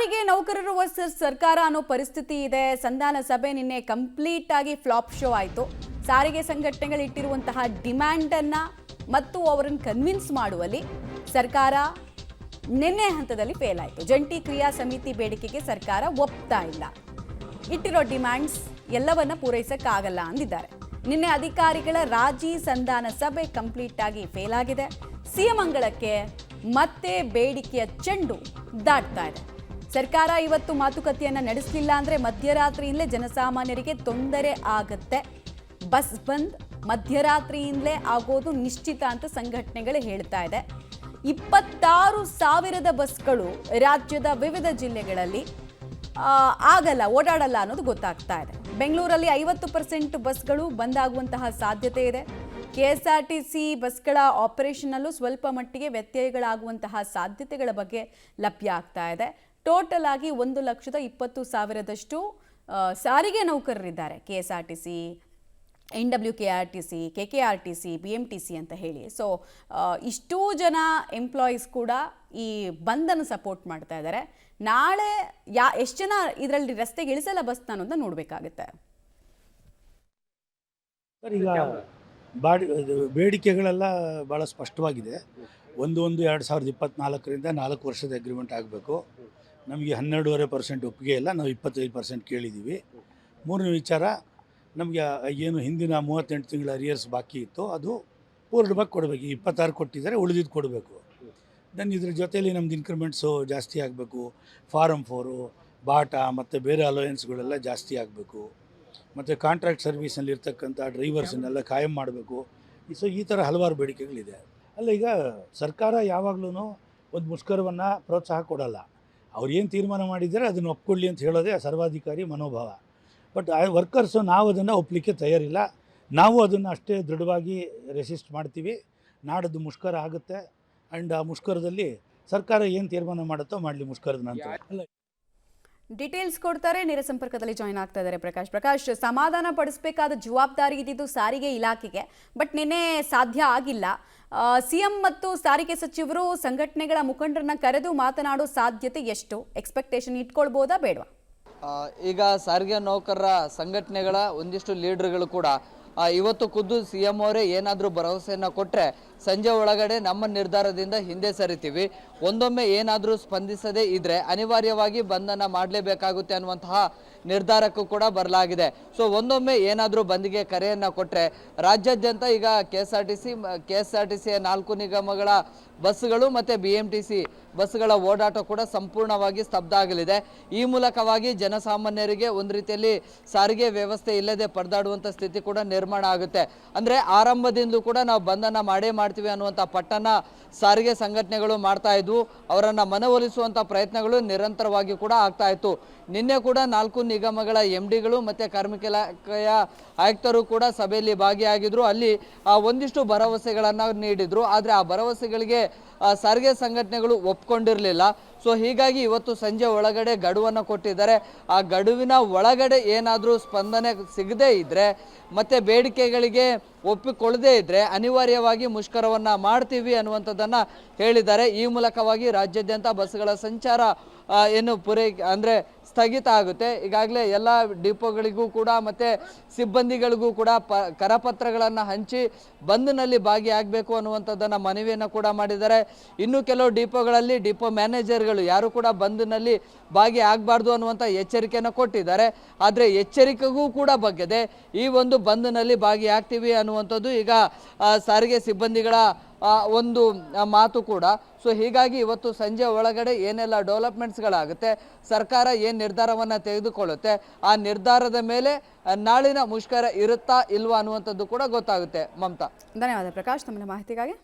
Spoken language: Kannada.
ಸಾರಿಗೆ ನೌಕರರು ವರ್ಸಸ್ ಸರ್ಕಾರ ಅನ್ನೋ ಪರಿಸ್ಥಿತಿ ಇದೆ. ಸಂಧಾನ ಸಭೆ ನಿನ್ನೆ ಕಂಪ್ಲೀಟ್ ಆಗಿ ಫ್ಲಾಪ್ ಶೋ ಆಯಿತು. ಸಾರಿಗೆ ಸಂಘಟನೆಗಳು ಇಟ್ಟಿರುವಂತಹ ಡಿಮ್ಯಾಂಡ್ ಅನ್ನ ಮತ್ತು ಅವರನ್ನು ಕನ್ವಿನ್ಸ್ ಮಾಡುವಲ್ಲಿ ಸರ್ಕಾರ ನಿನ್ನೆ ಹಂತದಲ್ಲಿ ಫೇಲ್ ಆಯಿತು. ಜಂಟಿ ಕ್ರಿಯಾ ಸಮಿತಿ ಬೇಡಿಕೆಗೆ ಸರ್ಕಾರ ಒಪ್ತಾ ಇಲ್ಲ. ಇಟ್ಟಿರೋ ಡಿಮ್ಯಾಂಡ್ಸ್ ಎಲ್ಲವನ್ನ ಪೂರೈಸಕ್ಕಾಗಲ್ಲ ಅಂದಿದ್ದಾರೆ. ನಿನ್ನೆ ಅಧಿಕಾರಿಗಳ ರಾಜಿ ಸಂಧಾನ ಸಭೆ ಕಂಪ್ಲೀಟ್ ಆಗಿ ಫೇಲ್ ಆಗಿದೆ. ಸಿಎಂ ಅಂಗಳಕ್ಕೆ ಮತ್ತೆ ಬೇಡಿಕೆಯ ಚೆಂಡು ದಾಟ್ತಾ ಇದೆ. ಸರ್ಕಾರ ಇವತ್ತು ಮಾತುಕತೆಯನ್ನ ನಡೆಸಲಿಲ್ಲ ಅಂದ್ರೆ ಮಧ್ಯರಾತ್ರಿಯಿಂದಲೇ ಜನಸಾಮಾನ್ಯರಿಗೆ ತೊಂದರೆ ಆಗುತ್ತೆ. ಬಸ್ ಬಂದ್ ಮಧ್ಯರಾತ್ರಿಯಿಂದಲೇ ಆಗೋದು ನಿಶ್ಚಿತ ಅಂತ ಸಂಘಟನೆಗಳು ಹೇಳ್ತಾ ಇದೆ. 26,000 ಬಸ್ಗಳು ರಾಜ್ಯದ ವಿವಿಧ ಜಿಲ್ಲೆಗಳಲ್ಲಿ ಓಡಾಡಲ್ಲ ಅನ್ನೋದು ಗೊತ್ತಾಗ್ತಾ ಇದೆ. ಬೆಂಗಳೂರಲ್ಲಿ 50% ಬಸ್ಗಳು ಬಂದ್ ಆಗುವಂತಹ ಸಾಧ್ಯತೆ ಇದೆ. KSRTC ಬಸ್ಗಳ ಆಪರೇಷನ್ನಲ್ಲೂ ಸ್ವಲ್ಪ ಮಟ್ಟಿಗೆ ವ್ಯತ್ಯಯಗಳಾಗುವಂತಹ ಸಾಧ್ಯತೆಗಳ ಬಗ್ಗೆ ಲಭ್ಯ ಆಗ್ತಾ ಇದೆ. ಟೋಟಲ್ ಆಗಿ 1,20,000 ಸಾರಿಗೆ ನೌಕರರಿದ್ದಾರೆ. KSRTC, NWKRTC, KKRTC, BMTC ಅಂತ ಹೇಳಿ. ಸೊ ಇಷ್ಟೂ ಜನ ಎಂಪ್ಲಾಯೀಸ್ ಕೂಡ ಈ ಬಂದನ್ನು ಸಪೋರ್ಟ್ ಮಾಡ್ತಾ ಇದ್ದಾರೆ. ನಾಳೆ ಎಷ್ಟು ಜನ ಇದರಲ್ಲಿ ರಸ್ತೆಗೆ ಇಳಿಸಲ್ಲ ಬಸ್ ಅನ್ನೋದನ್ನ ನೋಡಬೇಕಾಗುತ್ತೆ. ಈಗ ಬೇಡಿಕೆಗಳೆಲ್ಲ ಭಾಳ ಸ್ಪಷ್ಟವಾಗಿದೆ. 1/1/2024 4 ವರ್ಷದ ಅಗ್ರಿಮೆಂಟ್ ಆಗಬೇಕು. ನಮಗೆ 12.5% ಒಪ್ಪಿಗೆ ಇಲ್ಲ, ನಾವು 25% ಕೇಳಿದ್ದೀವಿ. ಮೂರನೇ ವಿಚಾರ, ನಮಗೆ ಏನು ಹಿಂದಿನ 38 ತಿಂಗಳ ಅರಿಯರ್ಸ್ ಬಾಕಿ ಇತ್ತು ಅದು ಪೂರ್ಣವಾಗಿ ಕೊಡಬೇಕು. 26 ಕೊಟ್ಟಿದ್ದಾರೆ, ಉಳಿದಿದ್ದು ಕೊಡಬೇಕು. ದೆನ್ ಇದ್ರ ಜೊತೆಯಲ್ಲಿ ನಮ್ದು ಇನ್ಕ್ರಿಮೆಂಟ್ಸು ಜಾಸ್ತಿ ಆಗಬೇಕು. ಫಾರಮ್ 4, ಬಾಟಾ ಮತ್ತು ಬೇರೆ ಅಲೋಯನ್ಸ್ಗಳೆಲ್ಲ ಜಾಸ್ತಿ ಆಗಬೇಕು. ಮತ್ತು ಕಾಂಟ್ರಾಕ್ಟ್ ಸರ್ವೀಸಲ್ಲಿ ಇರ್ತಕ್ಕಂಥ ಡ್ರೈವರ್ಸನ್ನೆಲ್ಲ ಕಾಯಂ ಮಾಡಬೇಕು. ಸೊ ಈ ಥರ ಹಲವಾರು ಬೇಡಿಕೆಗಳಿದೆ. ಅಲ್ಲ, ಈಗ ಸರ್ಕಾರ ಯಾವಾಗಲೂ ಒಂದು ಮುಷ್ಕರವನ್ನು ಪ್ರೋತ್ಸಾಹ ಕೊಡಲ್ಲ. ಅವ್ರು ಏನು ತೀರ್ಮಾನ ಮಾಡಿದ್ದಾರೆ ಅದನ್ನು ಒಪ್ಕೊಳ್ಳಿ ಅಂತ ಹೇಳೋದೇ ಸರ್ವಾಧಿಕಾರಿ ಮನೋಭಾವ. ಬಟ್ ವರ್ಕರ್ಸು ನಾವು ಅದನ್ನು ಒಪ್ಪಲಿಕ್ಕೆ ತಯಾರಿಲ್ಲ. ನಾವು ಅದನ್ನು ಅಷ್ಟೇ ದೃಢವಾಗಿ ರೆಸಿಸ್ಟ್ ಮಾಡ್ತೀವಿ. ನಾಡದ್ದು ಮುಷ್ಕರ ಆಗುತ್ತೆ. ಆ್ಯಂಡ್ ಆ ಮುಷ್ಕರದಲ್ಲಿ ಸರ್ಕಾರ ಏನು ತೀರ್ಮಾನ ಮಾಡುತ್ತೋ ಮಾಡಲಿ ಮುಷ್ಕರದ ನಂತರ. ಅಲ್ಲ, ಡೀಟೇಲ್ಸ್ ಕೊಡ್ತಾರೆ. ನೇರ ಸಂಪರ್ಕದಲ್ಲಿ ಜಾಯ್ನ್ ಆಗ್ತಾ ಇದ್ದಾರೆ ಪ್ರಕಾಶ್. ಸಮಾಧಾನ ಪಡಿಸಬೇಕಾದ ಜವಾಬ್ದಾರಿ ಇದ್ದಿದ್ದು ಸಾರಿಗೆ ಇಲಾಖೆಗೆ, ಬಟ್ ನಿನ್ನೆ ಸಾಧ್ಯ ಆಗಿಲ್ಲ. ಸಿಎಂ ಮತ್ತು ಸಾರಿಗೆ ಸಚಿವರು ಸಂಘಟನೆಗಳ ಮುಖಂಡರನ್ನ ಕರೆದು ಮಾತನಾಡೋ ಸಾಧ್ಯತೆ ಎಷ್ಟು? ಎಕ್ಸ್ಪೆಕ್ಟೇಷನ್ ಇಟ್ಕೊಳ್ಬೋದಾ ಬೇಡವಾ? ಈಗ ಸಾರಿಗೆ ನೌಕರರ ಸಂಘಟನೆಗಳ ಒಂದಿಷ್ಟು ಲೀಡರ್ಗಳು ಕೂಡ ಇವತ್ತು ಖುದ್ದು CM ಅವರೇ ಏನಾದರೂ ಭರವಸೆಯನ್ನು ಕೊಟ್ಟರೆ ಸಂಜೆ ಒಳಗಡೆ ನಮ್ಮ ನಿರ್ಧಾರದಿಂದ ಹಿಂದೆ ಸರಿತೀವಿ, ಒಂದೊಮ್ಮೆ ಏನಾದರೂ ಸ್ಪಂದಿಸದೇ ಇದ್ರೆ ಅನಿವಾರ್ಯವಾಗಿ ಬಂಧನ ಮಾಡಲೇಬೇಕಾಗುತ್ತೆ ಅನ್ನುವಂತಹ ನಿರ್ಧಾರಕ್ಕೂ ಕೂಡ ಬರಲಾಗಿದೆ. ಸೊ ಒಂದೊಮ್ಮೆ ಏನಾದರೂ ಬಂದಿಗೆ ಕರೆಯನ್ನು ಕೊಟ್ಟರೆ ರಾಜ್ಯಾದ್ಯಂತ ಈಗ KSRTCಯ 4 ನಿಗಮಗಳ ಬಸ್ಗಳು ಮತ್ತು BMTC ಬಸ್ಗಳ ಓಡಾಟ ಕೂಡ ಸಂಪೂರ್ಣವಾಗಿ ಸ್ತಬ್ಧ ಆಗಲಿದೆ. ಈ ಮೂಲಕವಾಗಿ ಜನಸಾಮಾನ್ಯರಿಗೆ ಒಂದು ರೀತಿಯಲ್ಲಿ ಸಾರಿಗೆ ವ್ಯವಸ್ಥೆ ಇಲ್ಲದೆ ಪರದಾಡುವಂಥ ಸ್ಥಿತಿ ಕೂಡ ನಿರ್ಮಾಣ ಆಗುತ್ತೆ. ಅಂದರೆ ಆರಂಭದಿಂದಲೂ ಕೂಡ ನಾವು ಬಂಧನ ಮಾಡೇ ಮಾಡ್ತೀವಿ ಅನ್ನುವಂಥ ಪಟ್ಟಣ ಸಾರಿಗೆ ಸಂಘಟನೆಗಳು ಮಾಡ್ತಾ ಇದ್ವು. ಅವರನ್ನು ಮನವೊಲಿಸುವಂಥ ಪ್ರಯತ್ನಗಳು ನಿರಂತರವಾಗಿ ಕೂಡ ಆಗ್ತಾ ಇತ್ತು. ನಿನ್ನೆ ಕೂಡ 4 ನಿಗಮಗಳ MDಗಳು ಮತ್ತು ಕಾರ್ಮಿಕ ಇಲಾಖೆಯ ಆಯುಕ್ತರು ಕೂಡ ಸಭೆಯಲ್ಲಿ ಭಾಗಿಯಾಗಿದ್ರು. ಅಲ್ಲಿ ಒಂದಿಷ್ಟು ಭರವಸೆಗಳನ್ನು ನೀಡಿದ್ರು. ಆದರೆ ಆ ಭರವಸೆಗಳಿಗೆ ಸಾರಿಗೆ ಸಂಘಟನೆಗಳು ಒಪ್ಕೊಂಡಿರಲಿಲ್ಲ. ಸೊ ಹೀಗಾಗಿ ಇವತ್ತು ಸಂಜೆ ಒಳಗಡೆ ಗಡುವನ್ನು ಕೊಟ್ಟಿದ್ದಾರೆ. ಆ ಗಡುವಿನ ಒಳಗಡೆ ಏನಾದರೂ ಸ್ಪಂದನೆ ಸಿಗದೇ ಇದ್ದರೆ ಮತ್ತು ಬೇಡಿಕೆಗಳಿಗೆ ಒಪ್ಪಿಕೊಳ್ಳದೇ ಇದ್ದರೆ ಅನಿವಾರ್ಯವಾಗಿ ಮುಷ್ಕರವನ್ನು ಮಾಡ್ತೀವಿ ಅನ್ನುವಂಥದ್ದನ್ನು ಹೇಳಿದ್ದಾರೆ. ಈ ಮೂಲಕವಾಗಿ ರಾಜ್ಯಾದ್ಯಂತ ಬಸ್ಗಳ ಸಂಚಾರ ಅಂದರೆ ಸ್ಥಗಿತ ಆಗುತ್ತೆ. ಈಗಾಗಲೇ ಎಲ್ಲ ಡಿಪೋಗಳಿಗೂ ಕೂಡ ಮತ್ತು ಸಿಬ್ಬಂದಿಗಳಿಗೂ ಕೂಡ ಕರಪತ್ರಗಳನ್ನು ಹಂಚಿ ಬಂದ್ನಲ್ಲಿ ಭಾಗಿಯಾಗಬೇಕು ಅನ್ನುವಂಥದ್ದನ್ನು ಮನವಿಯನ್ನು ಕೂಡ ಮಾಡಿದ್ದಾರೆ. ಇನ್ನು ಕೆಲವು ಡಿಪೋಗಳಲ್ಲಿ ಡಿಪೋ ಮ್ಯಾನೇಜರ್ಗಳು ಯಾರು ಕೂಡ ಬಂದ್ನಲ್ಲಿ ಭಾಗಿಯಾಗಬಾರ್ದು ಅನ್ನುವಂಥ ಎಚ್ಚರಿಕೆಯನ್ನು ಕೊಟ್ಟಿದ್ದಾರೆ. ಆದರೆ ಎಚ್ಚರಿಕೆಗೂ ಕೂಡ ಬಗ್ಗದೆ ಈ ಒಂದು ಬಂದ್ನಲ್ಲಿ ಭಾಗಿಯಾಗ್ತೀವಿ ಅನ್ನುವಂಥದ್ದು ಈಗ ಸಾರಿಗೆ ಸಿಬ್ಬಂದಿಗಳ ಒಂದು ಮಾತು ಕೂಡ. ಸೊ ಹೀಗಾಗಿ ಇವತ್ತು ಸಂಜೆ ಒಳಗಡೆ ಏನೆಲ್ಲ ಡೆವಲಪ್ಮೆಂಟ್ಸ್ಗಳಾಗುತ್ತೆ, ಸರ್ಕಾರ ಏನು ನಿರ್ಧಾರವನ್ನು ತೆಗೆದುಕೊಳ್ಳುತ್ತೆ, ಆ ನಿರ್ಧಾರದ ಮೇಲೆ ನಾಳಿನ ಮುಷ್ಕರ ಇರುತ್ತಾ ಇಲ್ವಾ ಅನ್ನುವಂಥದ್ದು ಕೂಡ ಗೊತ್ತಾಗುತ್ತೆ. ಮಮತಾ, ಧನ್ಯವಾದ ಪ್ರಕಾಶ್, ತಮ್ಮ ಮಾಹಿತಿಗಾಗಿ.